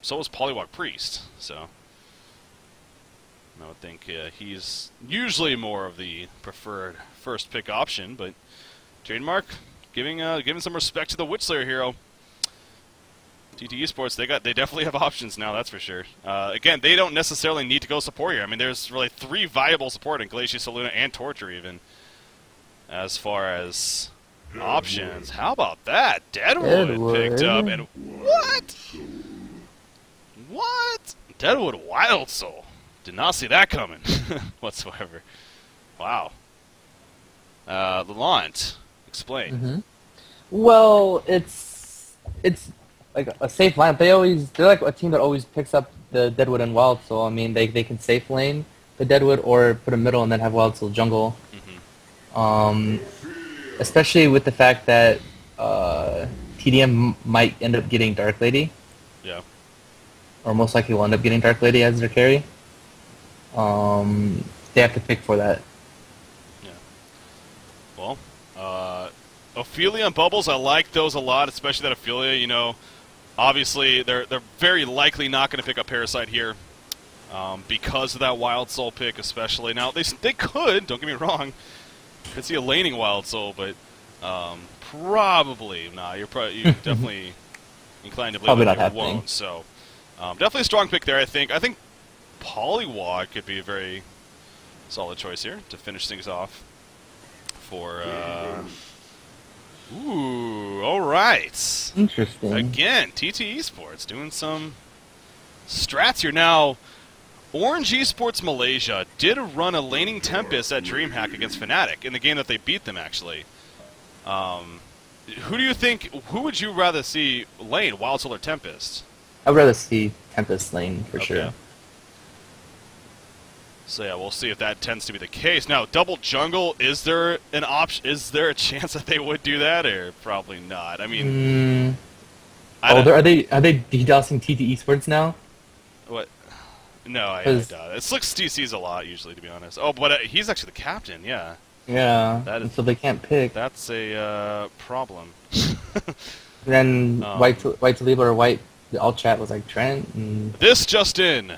so is Polywog Priest. So I would think he's usually more of the preferred first pick option, but Trademark giving some respect to the Witchslayer hero. TteS Sports, they definitely have options now, that's for sure. Again, they don't necessarily need to go support here. I mean, there's really 3 viable support in Glacius, Luna, and Torture even. As far as options, how about that? Deadwood picked up, and what? What? Deadwood Wild Soul. Did not see that coming whatsoever. Wow. Lalonde, explain. Well, it's like a safe line. They're like a team that always picks up the Deadwood and Wild Soul. I mean, they can safe lane the Deadwood or put a middle and then have Wild Soul jungle. Especially with the fact that tdM might end up getting Dark Lady. Yeah. Or most likely will end up getting Dark Lady as their carry. They have to pick for that. Yeah. Well, Ophelia and Bubbles, I like those a lot, especially that Ophelia, you know, obviously they're very likely not going to pick up Parasite here because of that Wild Soul pick especially. Now, they could, don't get me wrong, could see a laning Wild Soul, but probably, nah, you're definitely inclined to believe probably that not they won't. So, definitely a strong pick there, I think. I think Polywog could be a very solid choice here to finish things off for... Ooh, alright. Interesting. Again, TteS Sports doing some strats here. Now, Orange Esports Malaysia did run a laning Tempest at DreamHack against Fnatic in the game that they beat them, actually. Who do you think, who would you rather see lane, Wild Soul or Tempest? I would rather see Tempest lane, for sure. So yeah, we'll see if that tends to be the case. Now, double jungle, is there an option? Is there a chance that they would do that, or probably not? I mean, are they DDoSing TteS Sports now? What? No, I doubt it. Slicks DCs a lot usually, to be honest. Oh, but he's actually the captain. Yeah. Yeah. So they can't pick. That's a problem. Then White to Libra or White. The alt chat was like Trent. And... This just in.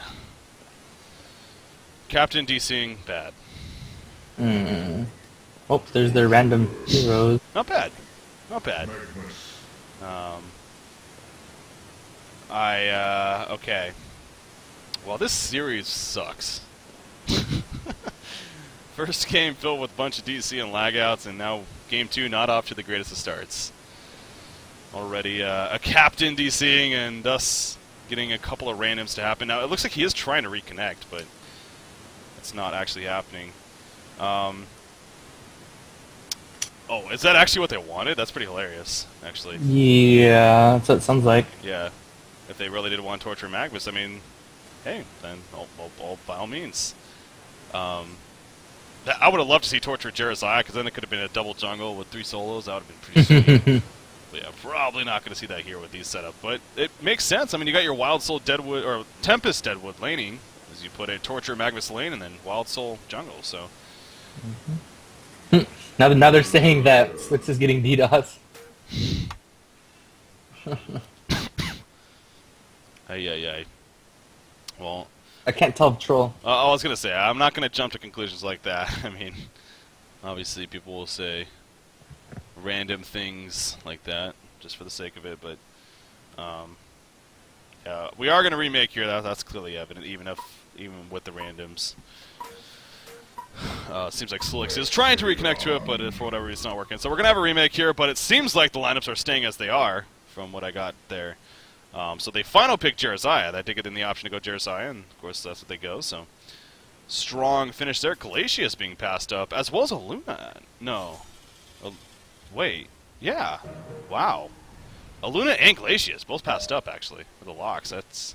Captain DCing bad. Oh, there's their random heroes. Not bad. Not bad. Okay. Well, this series sucks. First game filled with a bunch of DC and lagouts, and now game 2 not off to the greatest of starts. Already a captain DCing, and thus getting a couple of randoms to happen. Now, it looks like he is trying to reconnect, but it's not actually happening. Oh, is that actually what they wanted? That's pretty hilarious, actually. Yeah, that's what it sounds like. Yeah. If they really did want to torture Magnus, I mean, hey, then by all means. I would have loved to see torture Jeremiah, because then it could have been a double jungle with 3 solos. That would have been pretty sweet. But yeah, probably not going to see that here with these setups. But it makes sense. I mean, you got your Wild Soul Deadwood, or Tempest Deadwood laning, as you put a Torture Magnus lane, and then Wild Soul jungle, so... Now they're saying that Slicks is getting DDoS. Ay. Well... I can't tell troll. I was going to say, I'm not going to jump to conclusions like that. I mean, obviously people will say random things like that, just for the sake of it, but we are going to remake here. That's clearly evident, even with the randoms. Seems like Slicks is trying to reconnect to it, but for whatever reason it's not working. So we're going to have a remake here, but it seems like the lineups are staying as they are, from what I got there. So they final picked Jeremiah. That did get in the option to go Jeremiah, and of course that's what they go. So strong finish there. Glacius being passed up, as well as a Luna. No. Wait. Yeah. Wow. A Luna and Glacius both passed up, actually, for the locks. That's...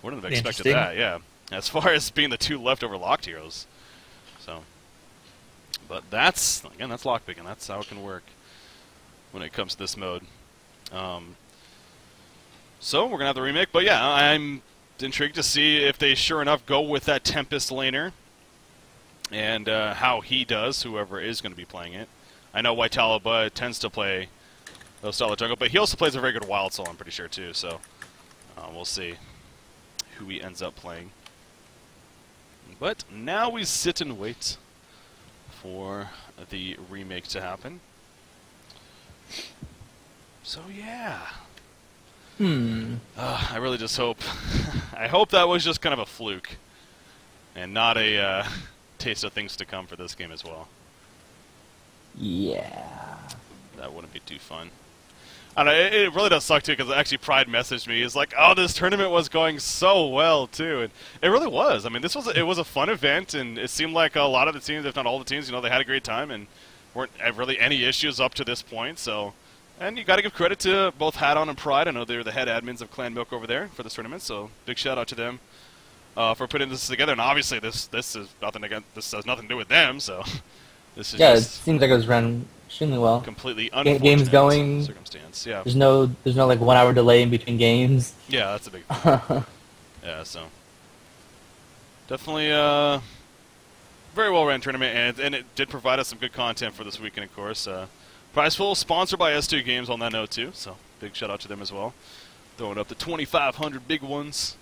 wouldn't have expected that, yeah. As far as being the 2 leftover locked heroes. So... But that's... Again, that's lockpicking. That's how it can work when it comes to this mode. So, we're going to have the remake. But yeah, I'm intrigued to see if they sure enough go with that Tempest laner. And how he does, whoever is going to be playing it. I know White Talaba tends to play those style of jungle, but he also plays a very good Wild Soul, I'm pretty sure, too. So, We'll see who he ends up playing. But now we sit and wait for the remake to happen. So yeah. I really just hope. I hope that was just kind of a fluke, and not a taste of things to come for this game as well. Yeah. That wouldn't be too fun. I don't know, it really does suck too, because actually Pride messaged me. He's like, "Oh, this tournament was going so well too," and it really was. I mean, it was a fun event, and it seemed like a lot of the teams, if not all the teams, they had a great time and weren't really any issues up to this point. So, and you got to give credit to both Hadon and Pride. I know they're the head admins of Clan Milk over there for this tournament, so big shout out to them for putting this together. And obviously, this is nothing this has nothing to do with them. So, this is it seems like it was run extremely well. Completely unfortunate games going. Circumstance. Yeah. There's no like 1 hour delay in between games. Yeah, that's a big thing. Yeah, so definitely very well ran tournament, and it did provide us some good content for this weekend, of course. Prize pool sponsored by S2 Games on that note too, so big shout out to them as well. Throwing up the 2,500 big ones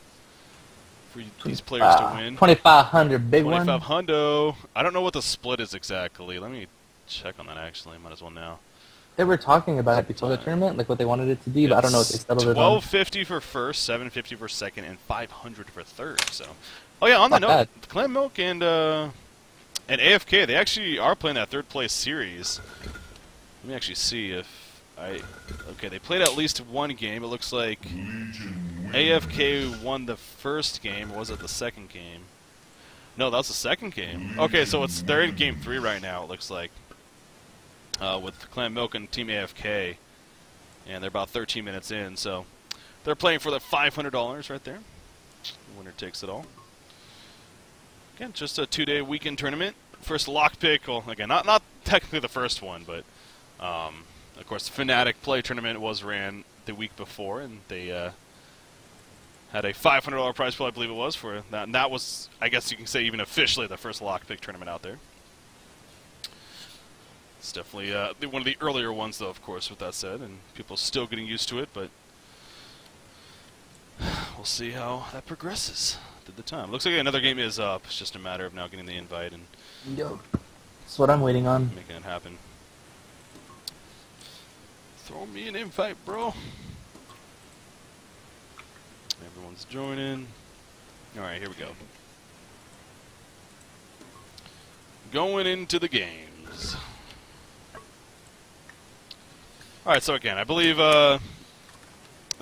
for these players to win. 2,500 big one. 2,500. I don't know what the split is exactly. Let me check on that actually. Might as well now. They were talking about it before the tournament, like what they wanted it to be, but I don't know if they settled it on. $1,250 for first, $750 for second, and $500 for third. So, oh yeah, on that note, Clan Milk and AFK, they actually are playing that third place series. Let me actually see if okay, they played at least one game. It looks like AFK won the first game. Or was it the second game? No, that was the second game. Okay, so they're in game 3 right now. It looks like. With Clan Milk and Team AFK, and they're about 13 minutes in, so they're playing for the $500 right there. The winner takes it all. Again, just a 2-day weekend tournament. First lockpick, well, again, not technically the first one, but of course, the Fnatic Play tournament was ran the week before, and they had a $500 prize pool, I believe it was, for that. And that was, I guess you can say, even officially the first lockpick tournament out there. It's definitely one of the earlier ones, though, of course, with that said, and people still getting used to it, but we'll see how that progresses at the time. Looks like another game is up. It's just a matter of now getting the invite and that's what I'm waiting on. Making it happen. Throw me an invite, bro. Everyone's joining. Alright, here we go. Going into the games. Alright, so again, I believe the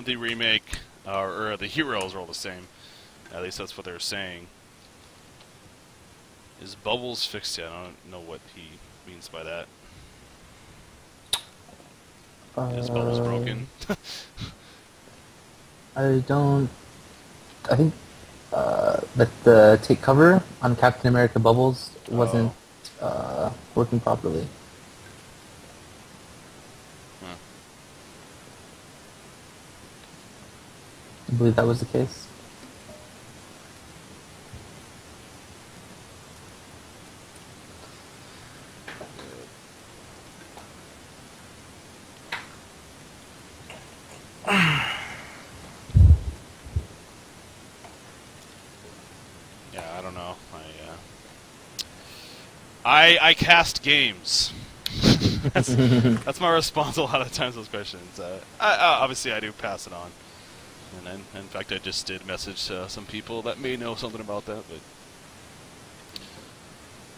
remake, or the heroes are all the same. At least that's what they're saying. Is Bubbles fixed yet? I don't know what he means by that. Is Bubbles broken? I think that the take cover on Captain America Bubbles wasn't working properly. I believe that was the case. Yeah, I don't know. I cast games. that's my response a lot of times to those questions. Obviously, I do pass it on. And then, in fact, I just did message some people that may know something about that, but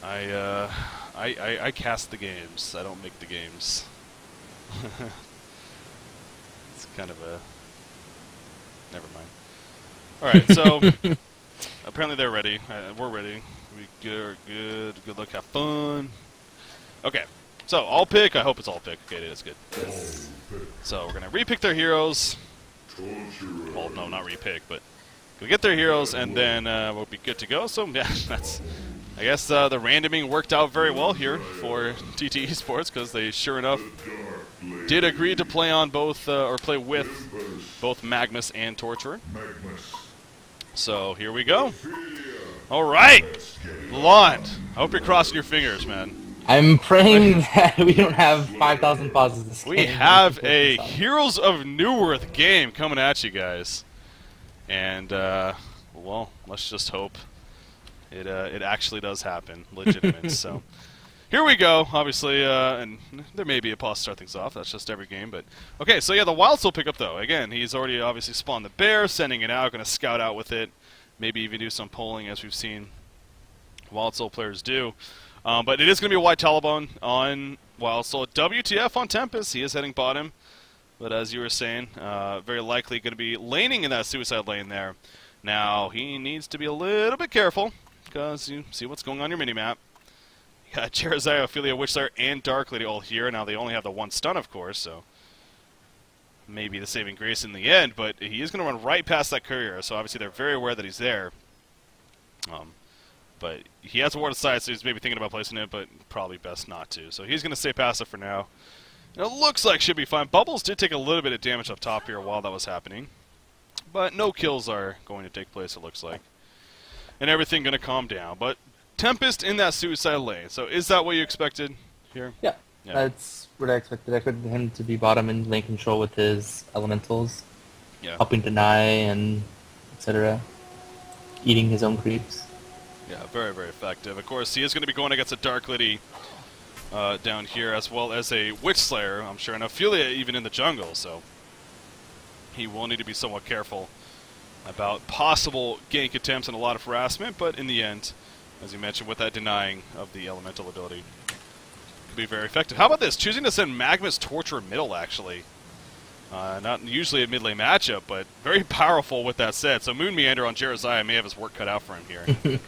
I cast the games. I don't make the games. It's kind of a... Never mind. Alright, so apparently they're ready. We're ready. Good luck, have fun. Okay, so all pick. I hope it's all pick. Okay, it is good. So we're going to repick their heroes. Well, no, not repick, but we get their heroes, and then we'll be good to go. So yeah, that's, I guess, the randoming worked out very well here for TT Esports, because they sure enough did agree to play on both, or play with both Magnus and Torturer. So here we go. All right, Lond. I hope you're crossing your fingers, man. I'm praying that we don't have 5,000 pauses this game. We have a Heroes of Newerth game coming at you guys. And, well, let's just hope it actually does happen, legitimate. So here we go, obviously, and there may be a pause to start things off. That's just every game, but okay. So yeah, the Wild Soul pickup though. Again, he's already obviously spawned the bear, sending it out, going to scout out with it, maybe even do some polling as we've seen Wild Soul players do. But it is going to be a white Talibon on Wild Soul. WTF on TteS. He is heading bottom, but as you were saying, very likely going to be laning in that suicide lane there. Now he needs to be a little bit careful, because you see what's going on your minimap. You got Charizard, Ophelia, Witchslayer, and Dark Lady all here. Now they only have the one stun, of course, so maybe the saving grace in the end, but he is going to run right past that courier, so obviously they're very aware that he's there. But he has a ward aside, so he's maybe thinking about placing it, but probably best not to. So he's going to stay passive for now. And it looks like should be fine. Bubbles did take a little bit of damage up top here while that was happening, but no kills are going to take place, it looks like. And everything going to calm down. But Tempest in that suicide lane. So is that what you expected here? Yeah, that's what I expected. I expected him to be bottom in lane control with his elementals, helping deny and etc. Eating his own creeps. Yeah, very, very effective. Of course, he is going to be going against a Dark Lady down here, as well as a Witch Slayer, I'm sure, and Ophelia even in the jungle, so he will need to be somewhat careful about possible gank attempts and a lot of harassment, but in the end, as you mentioned, with that denying of the elemental ability, could be very effective. How about this? Choosing to send Magma's Torture middle, actually. Not usually a mid-lane matchup, but very powerful with that said. So Moon Meander on Jerizaiah may have his work cut out for him here.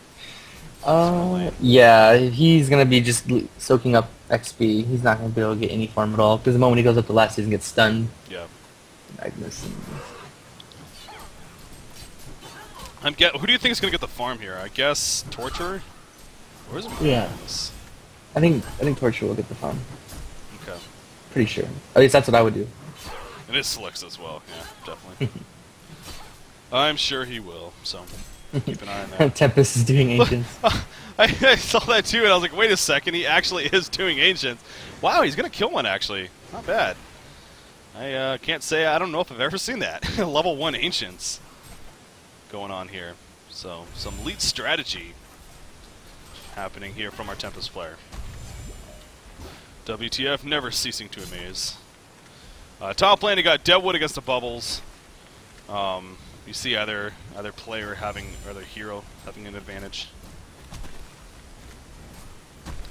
Yeah, he's going to be just soaking up XP. He's not going to be able to get any farm at all, because the moment he goes up the last, he's going to get stunned. Yeah. Magnus. Who do you think is going to get the farm here? I guess Torture? Or is it Magnus? I think Torture will get the farm. Okay. Pretty sure. At least that's what I would do. It is Slicks as well, yeah, definitely. I'm sure he will, so keep an eye on that. Tempest is doing Ancients. I saw that too, and I was like, wait a second, he actually is doing Ancients. Wow, he's going to kill one, actually. Not bad. I can't say, I don't know if I've ever seen that. Level 1 Ancients going on here. So, some elite strategy happening here from our Tempest player. WTF never ceasing to amaze. Top lane, you got Deadwood against the Bubbles. You see either player having, or either hero having an advantage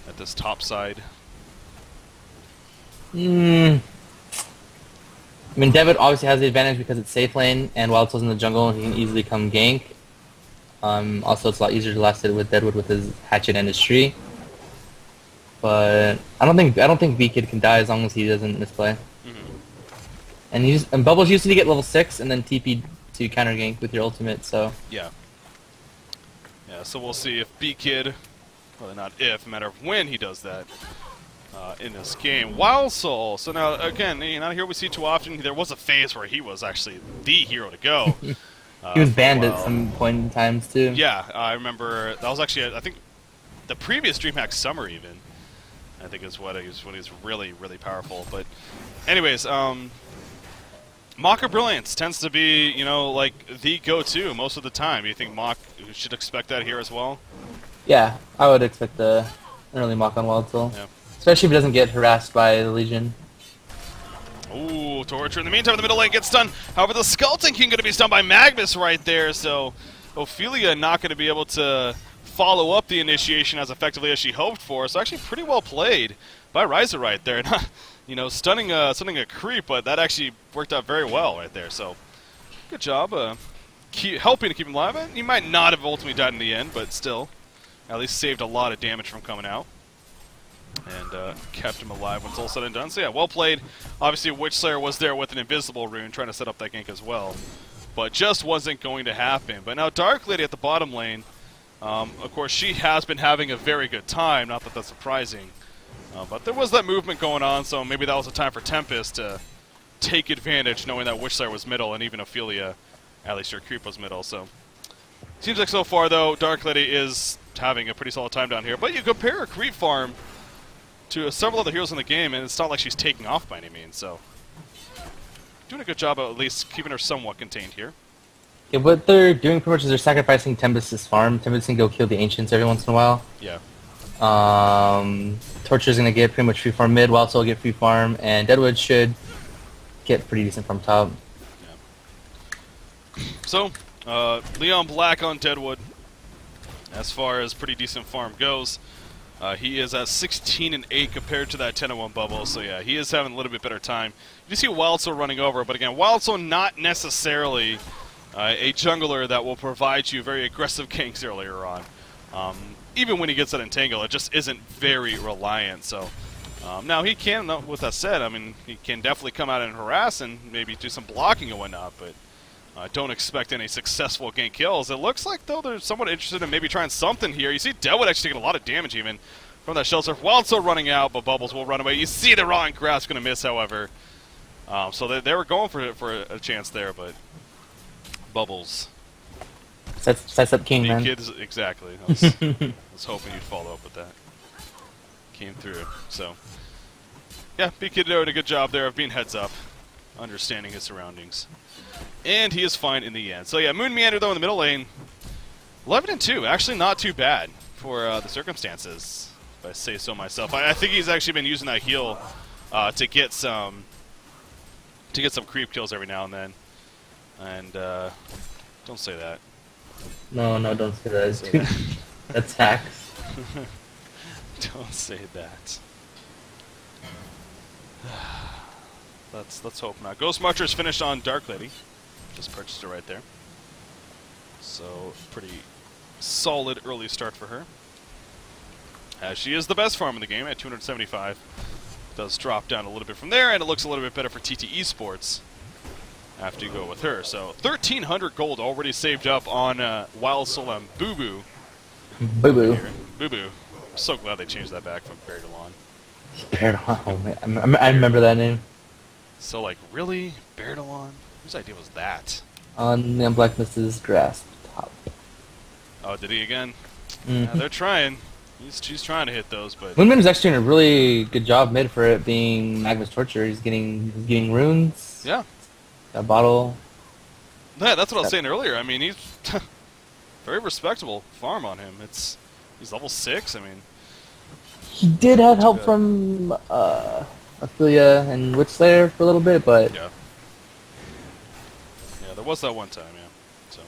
at this top side. I mean, Deadwood obviously has the advantage because it's safe lane, and Wild Soul's in the jungle, and he can easily come gank. Also, it's a lot easier to last it with Deadwood with his hatchet and his tree. But I don't think B-Kid can die as long as he doesn't misplay. And Bubbles used to get level 6 and then TP to counter gank with your ultimate, so... Yeah, so we'll see if B-Kid, well not if, no matter when he does that in this game. Wild Soul, so now, again, not here we see too often. There was a phase where he was actually the hero to go. He was banned at some point in times, too. Yeah, I remember, that was actually, I think, the previous DreamHack Summer even, I think is when he was really, really powerful. But anyways, Mach Brilliance tends to be, like the go-to most of the time. Do you think Mach should expect that here as well? Yeah, I would expect an early Mach on Wild Soul. Yeah. Especially if he doesn't get harassed by the Legion. Ooh, Torture in the meantime in the middle lane gets stunned. However, the Skeleton King going to be stunned by Magnus right there, so Ophelia not going to be able to follow up the initiation as effectively as she hoped for. So actually pretty well played by Ryza right there. Stunning a creep, but that actually worked out very well right there. So good job helping to keep him alive. He might not have ultimately died in the end, but still at least saved a lot of damage from coming out. And kept him alive when it's all said and done. So yeah, well played. Obviously, Witch Slayer was there with an invisible rune trying to set up that gank as well. But just wasn't going to happen. But now Dark Lady at the bottom lane, of course, she has been having a very good time. Not that that's surprising. But there was that movement going on, so maybe that was a time for Tempest to take advantage, knowing that Witch Slayer was middle, and even Ophelia, at least her creep was middle. So seems like so far, though, Dark Lady is having a pretty solid time down here. But you compare her creep farm to several other heroes in the game, and it's not like she's taking off by any means, so doing a good job of at least keeping her somewhat contained here. Yeah, what they're doing pretty much is they're sacrificing Tempest's farm. Tempest can go kill the Ancients every once in a while. Yeah. Torture's gonna get pretty much free farm mid, Wild Soul get free farm, and Deadwood should get pretty decent from top. Yeah. So, Leon Black on Deadwood, as far as pretty decent farm goes. He is at 16-8 compared to that 10-1 bubble, so yeah, he is having a little bit better time. You see Wild Soul running over, but again, Wild Soul not necessarily a jungler that will provide you very aggressive ganks earlier on. Even when he gets that entangle, it just isn't very reliant. So now he can, with that said, I mean, he can definitely come out and harass and maybe do some blocking and whatnot, but don't expect any successful gank kills. It looks like, though, they're somewhat interested in maybe trying something here. You see Deadwood actually taking a lot of damage even from that Shell Surf. Wild Soul running out, but Bubbles will run away. You see the Raw and Grass going to miss, however. So they were going for a chance there, but Bubbles. Sets up King, man. Kids, exactly. I was hoping you'd follow up with that. Came through. So, yeah, B-Kid doing a good job there of being heads up, understanding his surroundings. And he is fine in the end. So yeah, Moon Meander though in the middle lane, 11-2, actually not too bad for the circumstances, if I say so myself. I think he's actually been using that heal to get some creep kills every now and then. And don't say that. No, don't say that. That's hacks. Don't say that. Let's hope not. Ghost Marcher's finished on Dark Lady. Just purchased it right there. So, pretty solid early start for her. As she is the best farm in the game at 275. Does drop down a little bit from there, and it looks a little bit better for TteS Sports after you go with her. So, 1,300 gold already saved up on Wild Soul and Boo Boo. Boo Boo. Boo Boo. I'm so glad they changed that back from Bear to Lawn. Bear to Lawn. Oh, man. I remember that name. So, like, really? Bear to Lawn? Whose idea was that? On Neon Black Mist's grasp top. Oh, did he again? Mm-hmm. Yeah, they're trying. She's trying to hit those, but Moonman is actually doing a really good job mid for it being Magma's Torture. He's getting runes. yeah. That bottle. Yeah, that's what I was saying earlier. I mean, he's very respectable farm on him. He's level 6. I mean, he did have help from Ophelia and Witchslayer for a little bit, but yeah. Yeah, there was that one time, yeah. So,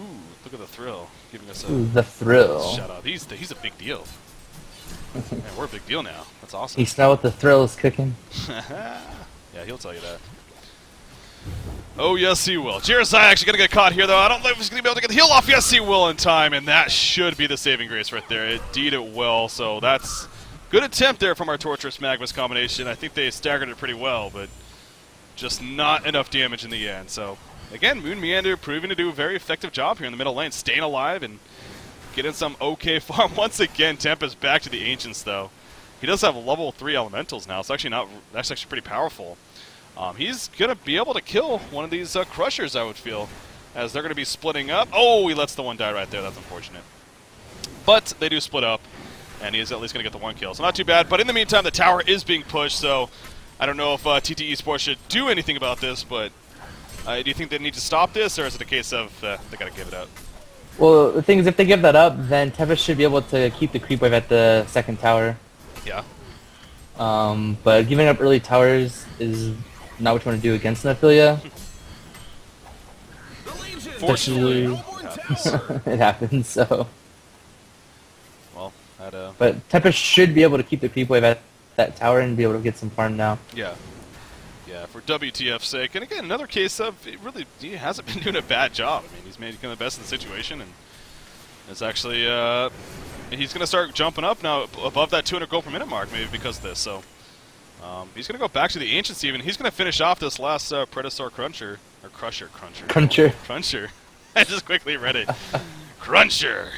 ooh, look at the thrill, giving us the thrill. shout out. He's a big deal. Man, we're a big deal now. That's awesome. You smell what the thrill is cooking? Yeah, he'll tell you that. Oh, yes, he will. Jeremiah actually going to get caught here, though. I don't know if he's going to be able to get the heal off. Yes, he will in time, and that should be the saving grace right there. Indeed, it will. So that's good attempt there from our Torturous Magmas combination. I think they staggered it pretty well, but just not enough damage in the end. So, again, Moon Meander proving to do a very effective job here in the middle lane, staying alive and getting some okay farm. Once again, Tempest back to the Ancients, though. He does have level 3 elementals now. It's actually not. That's actually pretty powerful. He's going to be able to kill one of these Crushers, I would feel, as they're going to be splitting up. Oh, he lets the one die right there. That's unfortunate. But they do split up, and he is at least going to get the one kill. So not too bad. But in the meantime, the tower is being pushed, so I don't know if TteS Sports should do anything about this, but do you think they need to stop this, or is it a case of they got to give it up? Well, the thing is, if they give that up, then Tempest should be able to keep the creep wave at the second tower. Yeah. But giving up early towers is not what you want to do against an Ophelia. Fortunately, it happens, so. Well, but Tempest should be able to keep the creep wave at that tower and be able to get some farm now. yeah. Yeah, for WTF's sake. And again, another case of he hasn't been doing a bad job. I mean, he's made kind of the best of the situation, and it's actually he's going to start jumping up now above that 200 gold per minute mark, maybe because of this. So he's going to go back to the Ancients even. He's going to finish off this last Predator Cruncher. Or Cruncher. I just quickly read it. Cruncher!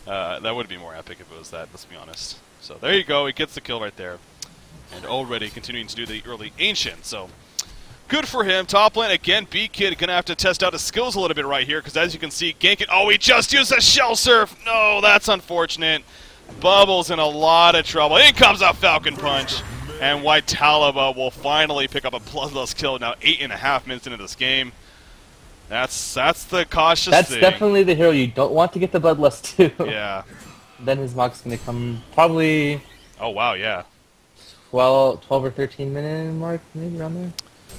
That would be more epic if it was that, let's be honest. So there you go. He gets the kill right there. And already continuing to do the early Ancient. So good for him. Top lane, again, B-Kid going to have to test out his skills a little bit right here. Because as you can see, gank it. Oh, he just used a Shell Surf. No, that's unfortunate. Bubbles in a lot of trouble. In comes a Falcon Punch. And White Talaba will finally pick up a bloodless kill now 8.5 minutes into this game. That's the cautious That's thing. definitely the hero you don't want to get the Bloodlust to. Yeah. Then his mock's gonna come probably Oh, wow, yeah. 12 or 13 minute mark, maybe around there.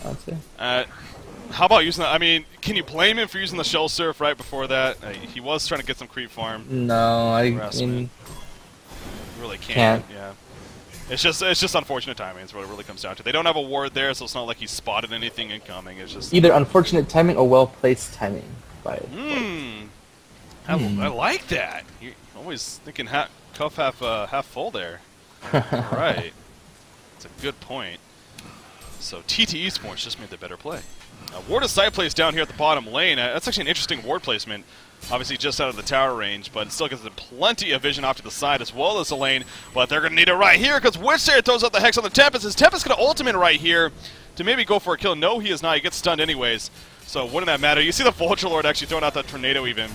I'd say. How about using that? I mean, can you blame him for using the Shell Surf right before that? He was trying to get some creep farm. No, I Harassment. mean, You really Can't. Yeah. It's just unfortunate timing is what it really comes down to. They don't have a ward there, so it's not like he spotted anything incoming. It's just either unfortunate timing or well placed timing. By I like that. You're always thinking cup half full there. Right. That's a good point. So TteS Sports just made the better play. Ward of Sight plays down here at the bottom lane. That's actually an interesting ward placement. Obviously just out of the tower range, but it still gives them plenty of vision off to the side as well as the lane. But they're going to need it right here because Witchslayer throws out the Hex on the Tempest. Is Tempest going to ultimate right here to maybe go for a kill? No, he is not. He gets stunned anyways. So wouldn't that matter? You see the Vulture Lord actually throwing out that Tornado even.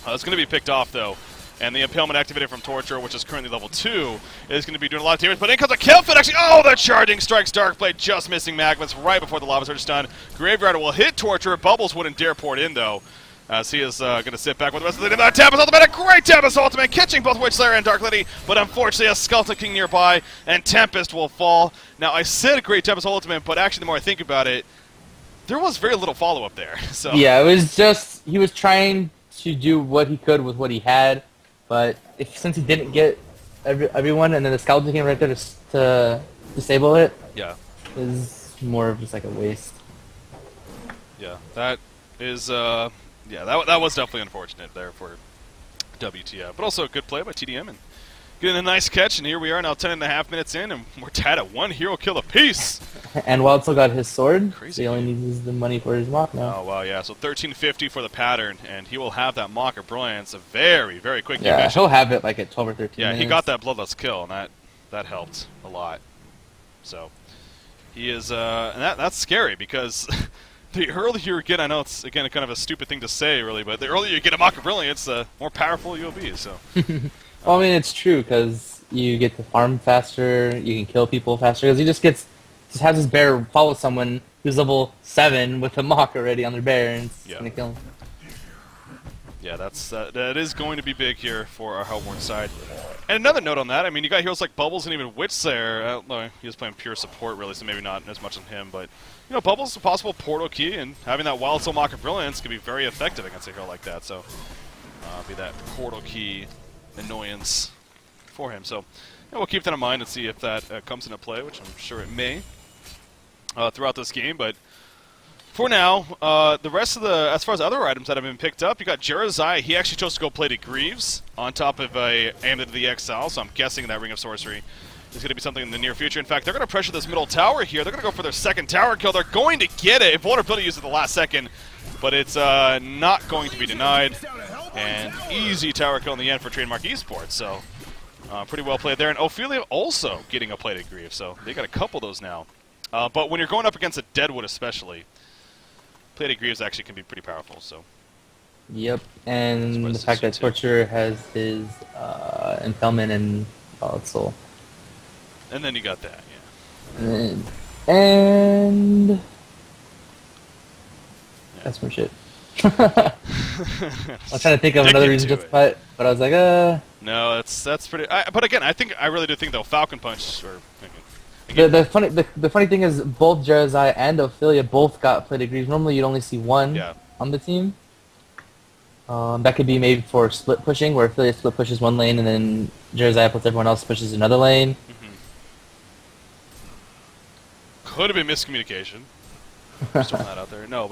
It's going to be picked off though. And the Impalement activated from Torture, which is currently level 2, is going to be doing a lot of damage. But in comes a kill fit, actually. Oh, the Charging Strikes Darkblade, just missing Magmas right before the Lava Surge is done. Graveyard will hit Torture. Bubbles wouldn't dare pour it in, though, as he is going to sit back with the rest of the team. Tempest Ultimate, a great Tempest Ultimate, catching both Witchslayer and Dark Lady, but unfortunately a Skeleton King nearby, and Tempest will fall. Now, I said great Tempest Ultimate, but actually the more I think about it, there was very little follow-up there. So yeah, it was just he was trying to do what he could with what he had. But since he didn't get everyone, and then the Skeleton came right there to disable it, yeah, is more of just like a waste. Yeah, that is yeah, that was definitely unfortunate there for WTF, but also a good play by tdM and getting a nice catch. And here we are now, 10.5 minutes in, and we're tied at 1 hero kill apiece. And Wild still got his sword. Crazy. So he only needs the money for his mock now. Oh wow, yeah. So 1350 for the pattern, and he will have that Mock of Brilliance a very, very quick. Yeah, he'll have it like at 12 or 13 Yeah, minutes. he got that Bloodlust kill, and that helped a lot. So he is, and that's scary because the earlier you get, I know it's again kind of a stupid thing to say, really, but the earlier you get a Mock of Brilliance, the more powerful you'll be. So. Well, I mean, it's true because you get to farm faster, you can kill people faster because he just has his bear follow someone who's level 7 with a mock already on their bear, and it's gonna kill him. Yeah, that is going to be big here for our Hellborn side. And another note on that, I mean, you got heroes like Bubbles and even Witchslayer. I don't know, he was playing pure support really, so maybe not as much on him, but you know, Bubbles is a possible portal key, and having that Wild Soul Mock of Brilliance can be very effective against a hero like that. So, be that portal key annoyance for him. So, yeah, we'll keep that in mind and see if that comes into play, which I'm sure it may throughout this game. But for now, the rest of the, as far as other items that have been picked up, you got Jeremiah. He actually chose to go play to Greaves on top of a Amulet of the Exile, so I'm guessing that Ring of Sorcery is going to be something in the near future. In fact, they're going to pressure this middle tower here. They're going to go for their second tower kill. They're going to get it. Vulnerability used at the last second, but it's not going to be denied. And easy tower kill in the end for Trademark Esports. So pretty well played there. And Ophelia also getting a play to Grieve. So they got a couple of those now. But when you're going up against a Deadwood especially, play to Greaves actually can be pretty powerful. So. Yep, and the fact that Torture has his Impalement and Wild Soul. And then you got that, yeah. And that's some shit. I was trying to think of another reason to fight, but I was like, No, that's pretty. But again, I really do think though Falcon Punch or. The funny thing is both Jeremiah and Ophelia both got play degrees. Normally you'd only see one on the team. That could be maybe for split pushing, where Ophelia split pushes one lane and then Jeremiah plus everyone else pushes another lane. Could have been miscommunication. Just throwing that out there. No,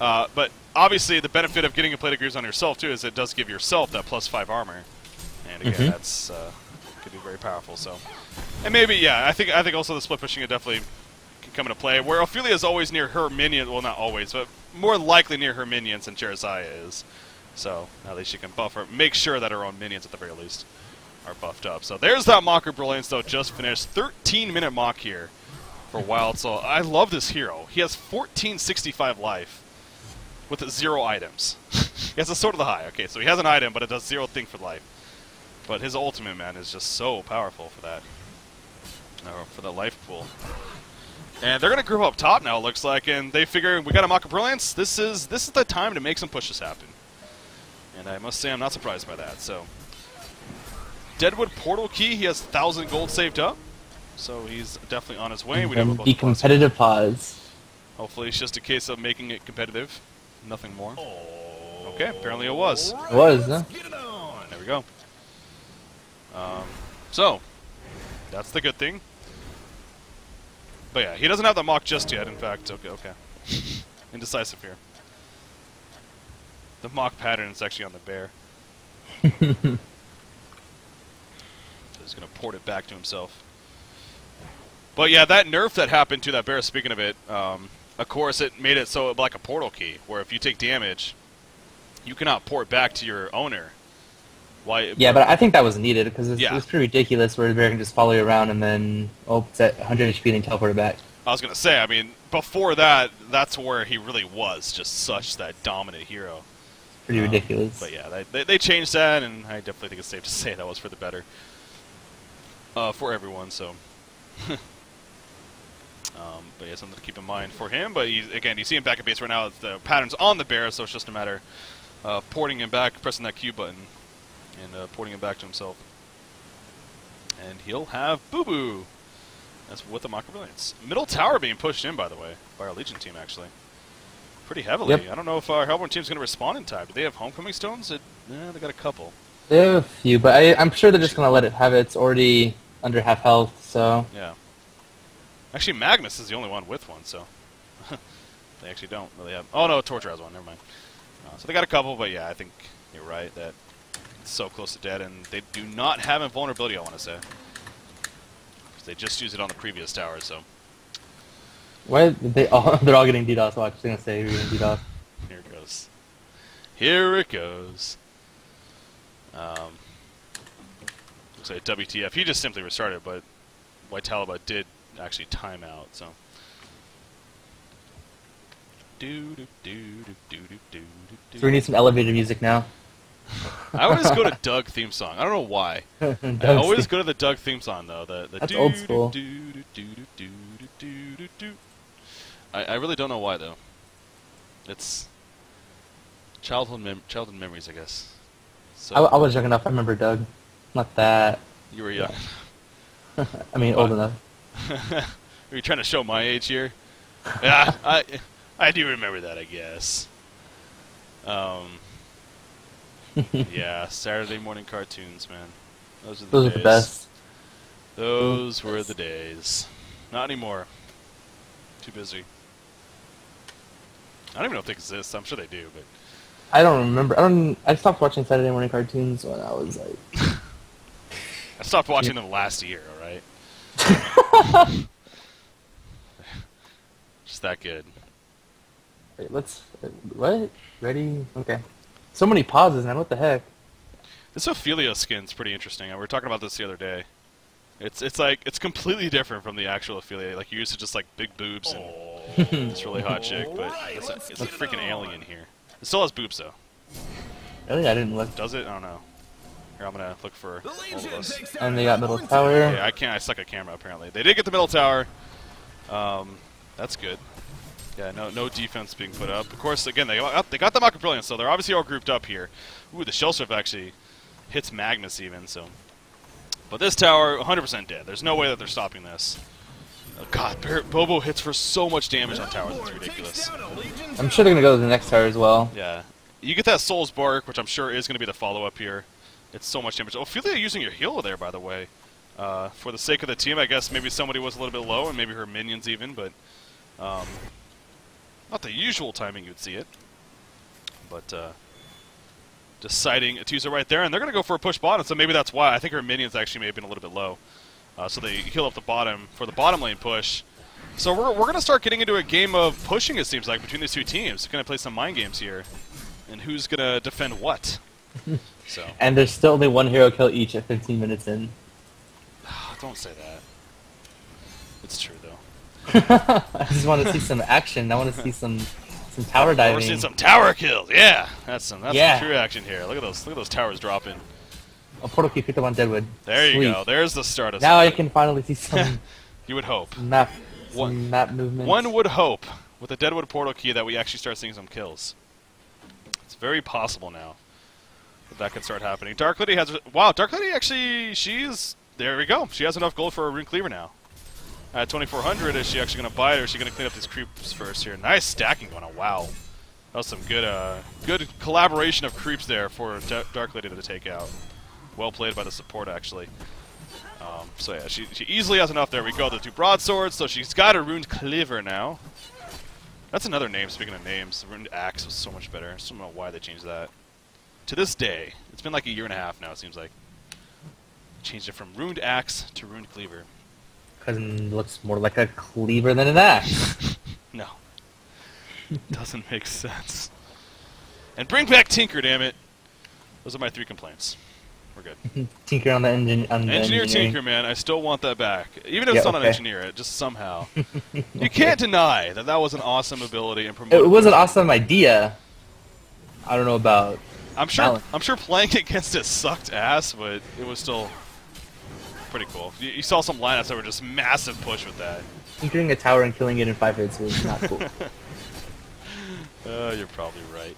but obviously the benefit of getting a plate of greaves on yourself too is it does give yourself that +5 armor, and again that's could be very powerful. So, and maybe I think also the split pushing it definitely can come into play. Where Ophelia is always near her minion, well not always, but more likely near her minions than Jeremiah is. So at least she can buffer, make sure that her own minions at the very least are buffed up. So there's that Mocker Brilliance though, just finished. 13-minute mock here for Wild Soul. I love this hero. He has 1465 life with 0 items. He has a Sword of the High. Okay, so he has an item, but it does 0 thing for life. But his ultimate, man, is just so powerful for that. For the life pool. And they're going to group up top now, it looks like, and they figure we got a Mock of Brilliance. This is the time to make some pushes happen. And I must say I'm not surprised by that. So, Deadwood Portal Key, he has 1,000 gold saved up. So he's definitely on his way. We don't have the competitive pause. Hopefully it's just a case of making it competitive. Nothing more. Okay, apparently it was. It was, huh? There we go. So, that's the good thing. But yeah, he doesn't have the mock just yet, in fact. Okay. Indecisive here. The mock pattern is actually on the bear. So he's going to port it back to himself. But yeah, that nerf that happened to that bear, speaking of it, of course it made it so like a portal key, where if you take damage, you cannot port back to your owner. Why? Yeah, but I think that was needed, because it Yeah. was pretty ridiculous where the bear can just follow you around and then, oh, it's at 100 HP and teleport it back. I was going to say, I mean, before that, that's where he really was, just such that dominant hero. Pretty ridiculous. But yeah, they changed that, and I definitely think it's safe to say that was for the better. For everyone, so... but yeah, something to keep in mind for him. But again, you see him back at base right now. The pattern's on the bear, so it's just a matter of porting him back, pressing that Q button, and porting him back to himself. And he'll have Boo Boo. That's with the Mock of Brilliance. Middle tower being pushed in, by the way, by our Legion team, actually. Pretty heavily. Yep. I don't know if our Hellborn team's going to respond in time. Do they have Homecoming Stones? They got a couple. They have a few, but I'm sure they're just going to let it have it. It's already under half health, so... Yeah. Actually, Magnus is the only one with one, so... they actually don't really have... Oh, no, Torture has one. Never mind. So they got a couple, but yeah, I think you're right that it's so close to dead, and they do not have invulnerability, I want to say. Because they just used it on the previous tower, so... Why did they're all getting DDoS? Watch, I'm going to say you're getting DDoS. Here it goes. Here it goes. Looks like WTF. He just simply restarted, but White Talibot did actually time out, so... So we need some elevator music now. I always go to Doug theme song. I don't know why. I always go to the Doug theme song though. That's old school. I really don't know why though. It's childhood memories, I guess. So I was young enough. I remember Doug. Not that. you were young. I mean, old enough. Are you trying to show my age here? Yeah, I do remember that, I guess. Yeah, Saturday morning cartoons, man. Those are the Those days. are the best. Those were the days. Not anymore. Too busy. I don't even know if they exist. I'm sure they do, but I don't remember. I stopped watching Saturday morning cartoons when I was like... I stopped watching them last year, alright? Just that good. Wait, let's... What? Ready? Okay. So many pauses, man. What the heck? This Ophelia skin's pretty interesting. We were talking about this the other day. It's like, it's completely different from the actual Ophelia. Like, you're used to just, like, big boobs and this really hot chick, but it's a freaking alien here. It still has boobs, though. Really? I didn't look. Does it? I don't know. Here, I'm gonna look for all of us. And they got middle tower. Yeah, I can't. I suck at camera, apparently. They did get the middle tower. That's good. Yeah, no defense being put up. Of course, again, they got the Mock of Brilliance, so they're obviously all grouped up here. Ooh, the Shell Surf actually hits Magnus even, so... But this tower, 100% dead. There's no way that they're stopping this. Oh, God, Bobo hits for so much damage on towers, it's ridiculous. I'm sure they're going to go to the next tower as well. Yeah. You get that Soul's Bark, which I'm sure is going to be the follow-up here. It's so much damage. Oh, Ophelia using your heal there, by the way. For the sake of the team, I guess maybe somebody was a little bit low, and maybe her minions even, but... not the usual timing you'd see it. But, deciding to use it right there, and they're going to go for a push bottom, so maybe that's why. I think her minions actually may have been a little bit low. So they heal up the bottom for the bottom lane push. So we're going to start getting into a game of pushing, it seems like, between these two teams. Going to play some mind games here. And who's going to defend what? So. And there's still only one hero kill each at 15 minutes in. Don't say that. It's true, though. I just want to see some action. I want to see some tower diving. We're seeing some tower kills. Yeah, that's some true action here. Look at those towers dropping. A portal key picked up on Deadwood. There Sweet. you go. There's the start of now something. I can finally see some. You would hope. Map. some map movement. One would hope, with the Deadwood portal key, that we actually start seeing some kills. It's very possible now that could start happening. Dark Lady has... Wow, Dark Lady actually... She's... There we go. She has enough gold for a Rune Cleaver now. At 2,400, is she actually going to buy it, or is she going to clean up these creeps first here? Nice stacking going on. Wow. That was some good good collaboration of creeps there for Dark Lady to take out. Well played by the support, actually. So yeah, she easily has enough. There we go. The 2 broadswords, so she's got a Rune Cleaver now. That's another name, speaking of names. The Rune Axe was so much better. I just don't know why they changed that. To this day, it's been like a year and a half now, it seems like. Changed it from Runed Axe to Rune Cleaver. Because it looks more like a cleaver than an axe. No. Doesn't make sense. And bring back Tinker, damn it. Those are my 3 complaints. We're good. Tinker on the engine. Engineer Tinker, man. I still want that back. Even if it's not an engineer, it just somehow. You can't deny that that was an awesome ability and promote. It was an awesome idea. I don't know about. I'm sure playing against it sucked ass, but it was still pretty cool. You saw some lineups that were just massive push with that. Tinkering a tower and killing it in 5 hits was not cool. You're probably right.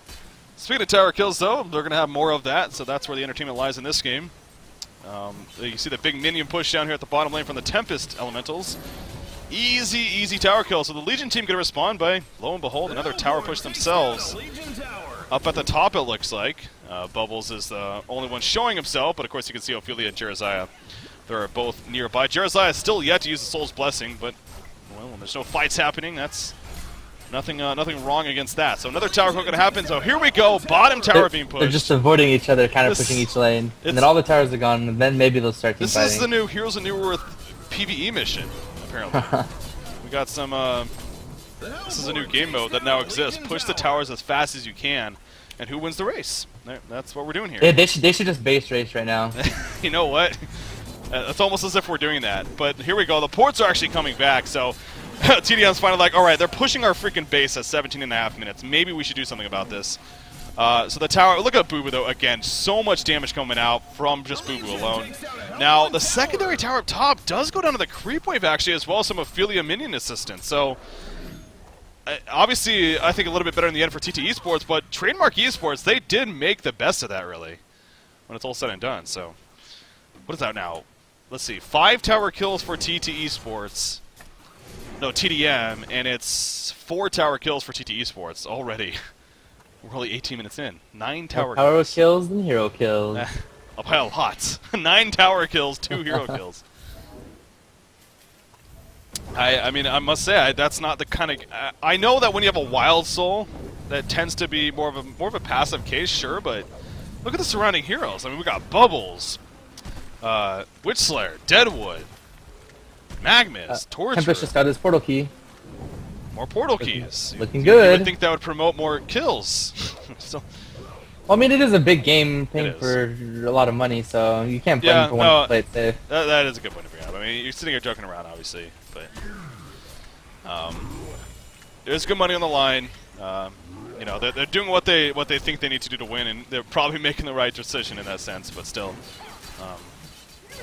Speaking of tower kills, though, they're going to have more of that, so that's where the entertainment lies in this game. You see the big minion push down here at the bottom lane from the Tempest Elementals. Easy tower kill. So the Legion team going to respond by, lo and behold, another tower push themselves. Up at the top, it looks like. Bubbles is the only one showing himself, but of course you can see Ophelia and Jereziah. They're both nearby. Jereziah is still yet to use the Soul's Blessing, but well, when there's no fights happening, that's nothing wrong against that. So another tower kill going to happen. So here we go. Bottom tower being pushed. They're just avoiding each other, kind of pushing each lane. And then all the towers are gone, and then maybe they'll start team fighting. This is the new Heroes of New Earth PvE mission, apparently. We got some... this is a new game mode that now exists. Push the towers as fast as you can, and who wins the race? That's what we're doing here. Yeah, they should just base race right now. You know what? It's almost as if we're doing that. But here we go. The ports are actually coming back, so tdM's finally like, alright, they're pushing our freaking base at 17.5 minutes. Maybe we should do something about this. So the tower, look at Boo Boo though, again, so much damage coming out from just Boo Boo alone. Now, the secondary tower up top does go down to the creep wave actually, as well as some Ophelia minion assistance. So, obviously, I think a little bit better in the end for TT Esports, but Trademark Esports, they did make the best of that, really, when it's all said and done. So, what is that now? Let's see, 5 tower kills for TT Esports. No, tdM, and it's 4 tower kills for TT Esports already. We're only 18 minutes in. 9 tower kills and hero kills. By a lot. 9 tower kills, 2 hero kills. I mean, I must say, that's not the kind of... I know that when you have a Wild Soul, that tends to be more of a passive case, sure, but look at the surrounding heroes. I mean, we got Bubbles, Witch Slayer, Deadwood, Magmus, Torture. Tempest just got his portal key. More portal keys. Looking good. You would think that would promote more kills. So, well, I mean, it is a big game paying for a lot of money, so you can't blame for one to play it safe. That is a good point to bring up. I mean, you're sitting here joking around, obviously, but there's good money on the line. You know, they're doing what they think they need to do to win, and they're probably making the right decision in that sense. But still,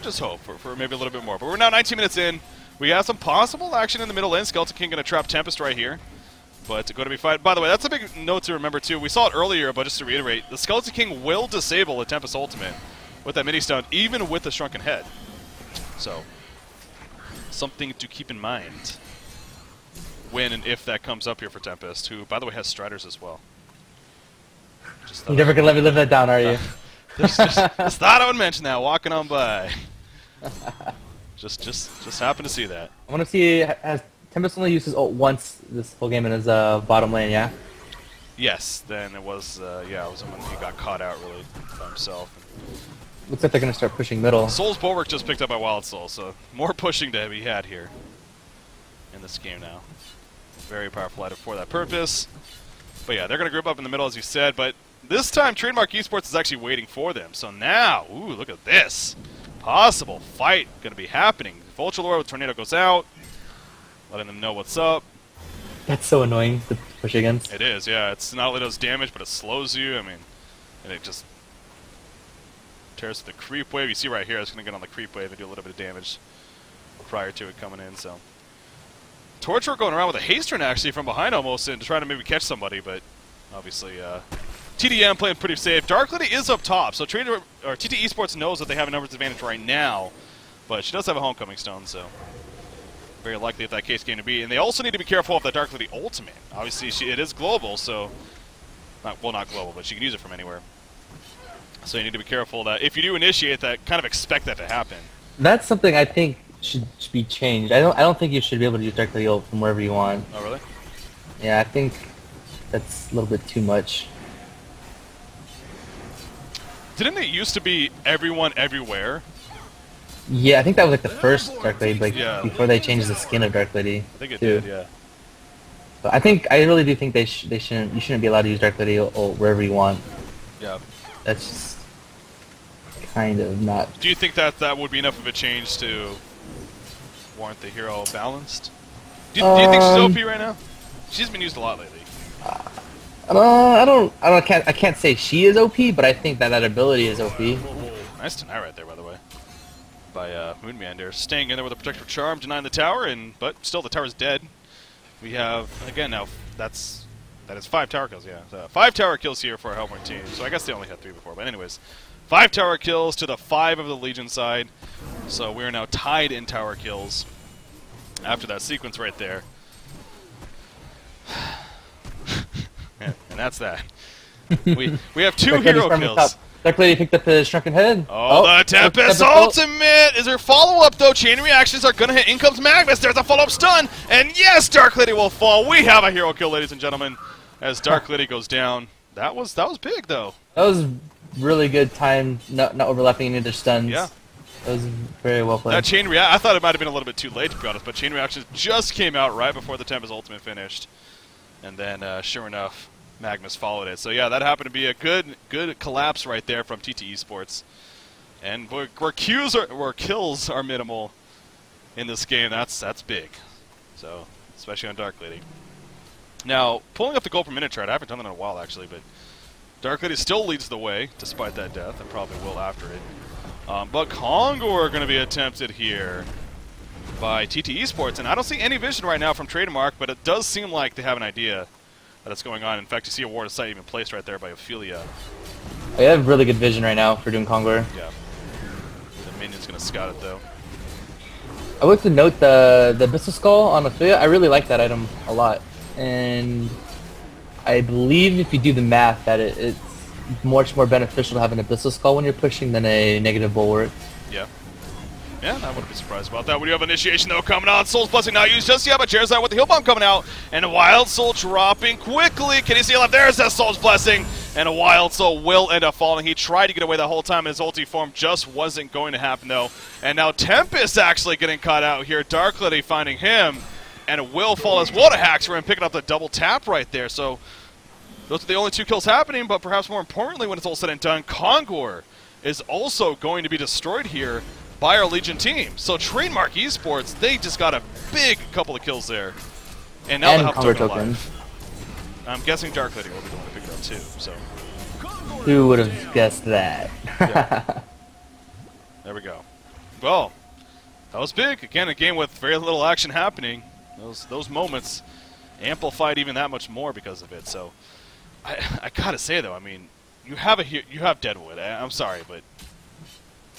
just hope for maybe a little bit more. But we're now 19 minutes in. We have some possible action in the middle lane. Skeleton King going to trap Tempest right here. But going to be fight. By the way, that's a big note to remember, too. We saw it earlier, but just to reiterate, the Skeleton King will disable a Tempest ultimate with that mini-stone, even with the Shrunken Head. So, something to keep in mind when and if that comes up here for Tempest, who, by the way, has Striders as well. You're never going to let me live that down, are you? just thought I would mention that, walking on by. Just happened to see that. I want to see, has Tempest only used his ult once this whole game in his bottom lane, yeah? Yes, then it was, yeah, it was when he got caught out really by himself. Looks like they're going to start pushing middle. Soul's Bulwark just picked up by Wild Soul, so more pushing to be had here in this game now. Very powerful item for that purpose. But yeah, they're going to group up in the middle, as you said, but this time Trademark Esports is actually waiting for them. So now, ooh, look at this. Possible fight going to be happening. Vulture Lord with Tornado goes out, letting them know what's up. That's so annoying to push against. It is, yeah. It's not only does damage, but it slows you. I mean, and it just tears the creep wave. You see right here, it's going to get on the creep wave and do a little bit of damage prior to it coming in. So Torture going around with a haste run actually from behind almost and trying to maybe catch somebody, but obviously tdM playing pretty safe. Dark Lady is up top, so TT Esports knows that they have a numbers advantage right now, but she does have a homecoming stone, so very likely if that case came to be. And they also need to be careful of that Dark Lady ultimate. Obviously, it is global, so not global, but she can use it from anywhere. So you need to be careful that if you do initiate that, kind of expect that to happen. That's something I think should be changed. I don't think you should be able to use Dark Lady ult from wherever you want. Oh really? Yeah, I think that's a little bit too much. Didn't it used to be everyone everywhere? Yeah, I think that was like the first Dark Lady, like Yeah. before they changed the skin of Dark Lady. I think it too. did, yeah. But I really do think you shouldn't be allowed to use Dark Lady ult wherever you want. Yeah. That's just kind of not. Do you think that that would be enough of a change to warrant the hero balanced? Do you think she's OP right now? She's been used a lot lately. I can't say she is OP, but I think that ability is OP. Nice deny right there, by the way, by Moonmeander. Staying in there with a protective charm, denying the tower, but still the tower's dead. We have again now that is 5 tower kills. Yeah, so 5 tower kills here for our Hellborn team. So I guess they only had 3 before, but anyways, 5 tower kills to the 5 of the Legion side. So we are now tied in tower kills after that sequence right there. Yeah, and that's that. We have 2 hero kills. Dark Lady picked up the shrunken head. Oh, the TteS ultimate! Is there follow-up, though? Chain reactions are going to hit. In comes Magnus. There's a follow-up stun. And yes, Dark Lady will fall. We have a hero kill, ladies and gentlemen, as Dark Lady goes down. That was big, though. That was really good time, not overlapping any of their stuns. Yeah. That was very well played. That chain react, I thought it might have been a little bit too late, to be honest, but chain reactions just came out right before the TteS ultimate finished. And then, sure enough, Magnus followed it. So yeah, that happened to be a good collapse right there from TT Esports. And where kills are minimal in this game, that's big. So, especially on Dark Lady. Now, pulling up the goal per minute chart, I haven't done that in a while actually, but Dark Lady still leads the way, despite that death, and probably will after it. But Kongor going to be attempted here by TT Esports, and I don't see any vision right now from Trademark, but it does seem like they have an idea that's going on. In fact, you see a ward of sight even placed right there by Ophelia. They have really good vision right now for doing Kongor. Yeah. The minion's going to scout it, though. I would like to note the Abyssal Skull on Ophelia. I really like that item a lot. And I believe if you do the math that it's much more beneficial to have an Abyssal Skull when you're pushing than a negative bulwark. Yeah. Yeah, I wouldn't be surprised about that. We do have initiation, though, coming on. Soul's Blessing not used just yet, but Charizard with the Heal Bomb coming out. And a Wild Soul dropping quickly. Can he see left? There's that Soul's Blessing. And a Wild Soul will end up falling. He tried to get away the whole time, and his ulti form just wasn't going to happen, though. And now TeMPEST actually getting caught out here. Dark Lady finding him. And it will fall as well to Haxor and picking up the double tap right there. So those are the only 2 kills happening, but perhaps more importantly, when it's all said and done, Kongor is also going to be destroyed here by our Legion team. So Trademark Esports, they just got a big couple of kills there. And now they have Kongor token token. alive. I'm guessing Dark Lady will be the one to pick it up too. So Who would have guessed that? Yeah. There we go. Well, that was big. Again, a game with very little action happening. Those moments amplified even that much more because of it. So I gotta say though, I mean, you have Deadwood. I'm sorry, but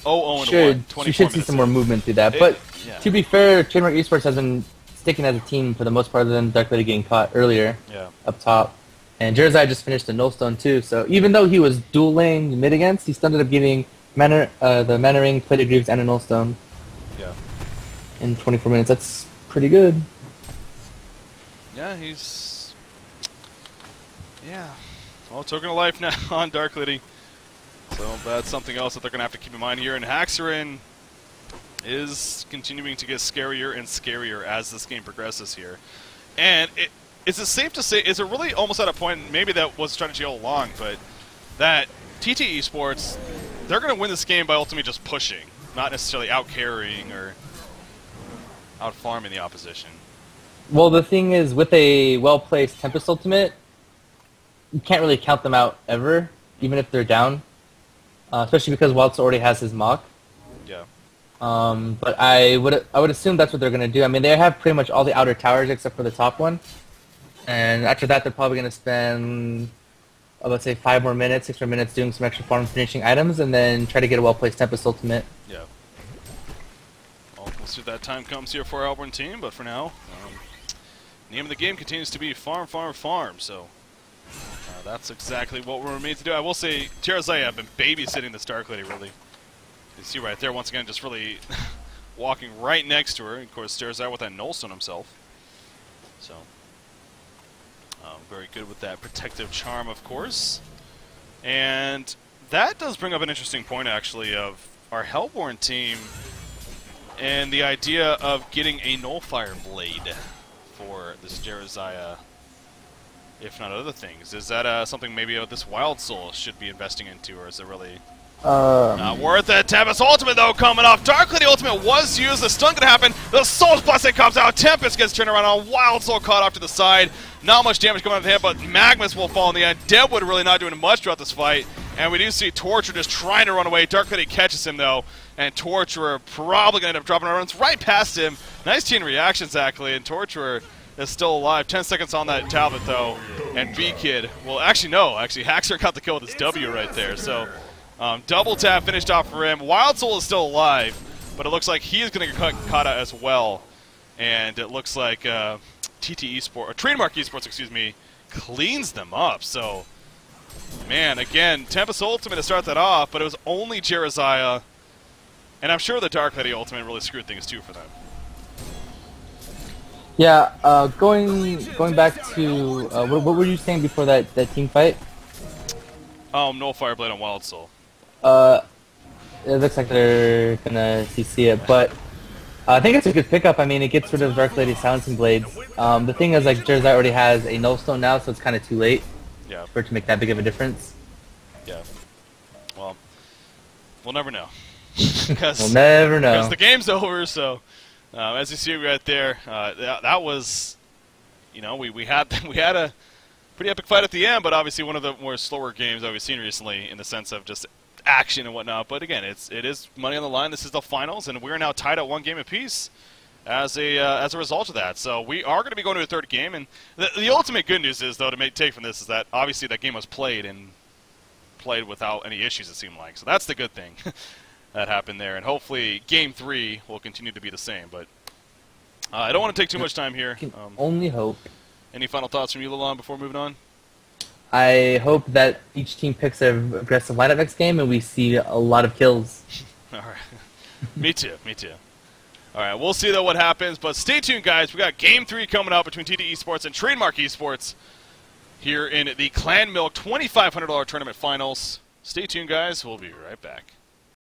0-1, You should see some more movement through that. But yeah. to be fair, Trademark Esports has been sticking as a team for the most part, other than Dark Lady getting caught earlier up top. And Jersey just finished the Nullstone too. So even though he was dual lane mid against, he still ended up getting the Mana Ring, Plated Greaves, and a Nullstone. Yeah. In 24 minutes. That's pretty good. Yeah, he's... Yeah. Well, token of life now on Dark Lady. So that's something else that they're going to have to keep in mind here. And Haxorin is continuing to get scarier and scarier as this game progresses here. And is it safe to say, is it really almost at a point, maybe that was strategy all along, but that TT Esports, they're going to win this game by ultimately just pushing, not necessarily out-carrying or out-farming the opposition. Well, the thing is, with a well-placed TeMPEST ultimate, you can't really count them out ever, even if they're down. Especially because Wilds already has his mock. Yeah. But I would assume that's what they're gonna do. I mean, they have pretty much all the outer towers except for the top one, and after that, they're probably gonna spend, let's say, 5 more minutes, 6 more minutes doing some extra farm finishing items, and then try to get a well-placed TteS ultimate. Yeah. Well, we'll see if that time comes here for our Auburn team, but for now, name of the game continues to be farm, farm, farm, so that's exactly what we're made to do. I will say, TteS have been babysitting this Dark Lady, really. You see right there, once again, just really walking right next to her. Of course, TteS with that Nullstone himself. So, very good with that protective charm, of course. And that does bring up an interesting point, actually, of our Hellborn team and the idea of getting a Nullfire Blade for this Jeremiah, if not other things. Is that something maybe this Wild Soul should be investing into, or is it really not worth it? TteS ultimate, though, coming off. Dark Lady ultimate was used. The stun gonna happen. The Soul's Blessing comes out. Tempest gets turned around on. Wild Soul caught off to the side. Not much damage coming out of him, but Magnus will fall in the end. Deadwood really not doing much throughout this fight. And we do see Torturer just trying to run away. Dark Lady catches him, though. And Torturer probably going to end up dropping our runs right past him. Nice chain reactions, actually. And Torturer is still alive. 10 seconds on that tablet, though. And B-Kid, well, actually, no. Actually, Haxor got the kill with his W right there. So, double tap finished off for him. Wild Soul is still alive, but it looks like he's going to get caught out as well. And it looks like TT Esports, or Trademark Esports, excuse me, cleans them up. So, man, again, TteS ultimate to start that off, but it was only Jeremiah. And I'm sure the Dark Lady ultimate really screwed things too for them. Yeah, going back to what were you saying before that team fight? No Fireblade on Wild Soul. It looks like they're gonna CC it, but I think it's a good pickup. I mean, it gets rid of Dark Lady's Silencing Blades. The thing is, like, Jeremiah already has a Nullstone now, so it's kind of too late for it to make that big of a difference. Yeah. Well, we'll never know. We'll never know. Because the game's over, so as you see right there, that was, you know, we had a pretty epic fight at the end, but obviously one of the more slower games that we've seen recently in the sense of just action and whatnot. But again, it is money on the line. This is the finals, and we're now tied at 1 game apiece as a result of that. So we are going to be going to a third game, and the ultimate good news is, though, to take from this is that obviously that game was played without any issues, it seemed like. So that's the good thing that happened there, and hopefully Game 3 will continue to be the same. But I don't want to take too much time here. Can only hope. Any final thoughts from you, Lalon, before moving on? I hope that each team picks an aggressive lineup next game, and we see a lot of kills. All right. Me too. Me too. All right, we'll see, though, what happens. But stay tuned, guys. We got Game 3 coming up between TT Esports and Trademark Esports here in the Clan Milk $2,500 tournament finals. Stay tuned, guys. We'll be right back.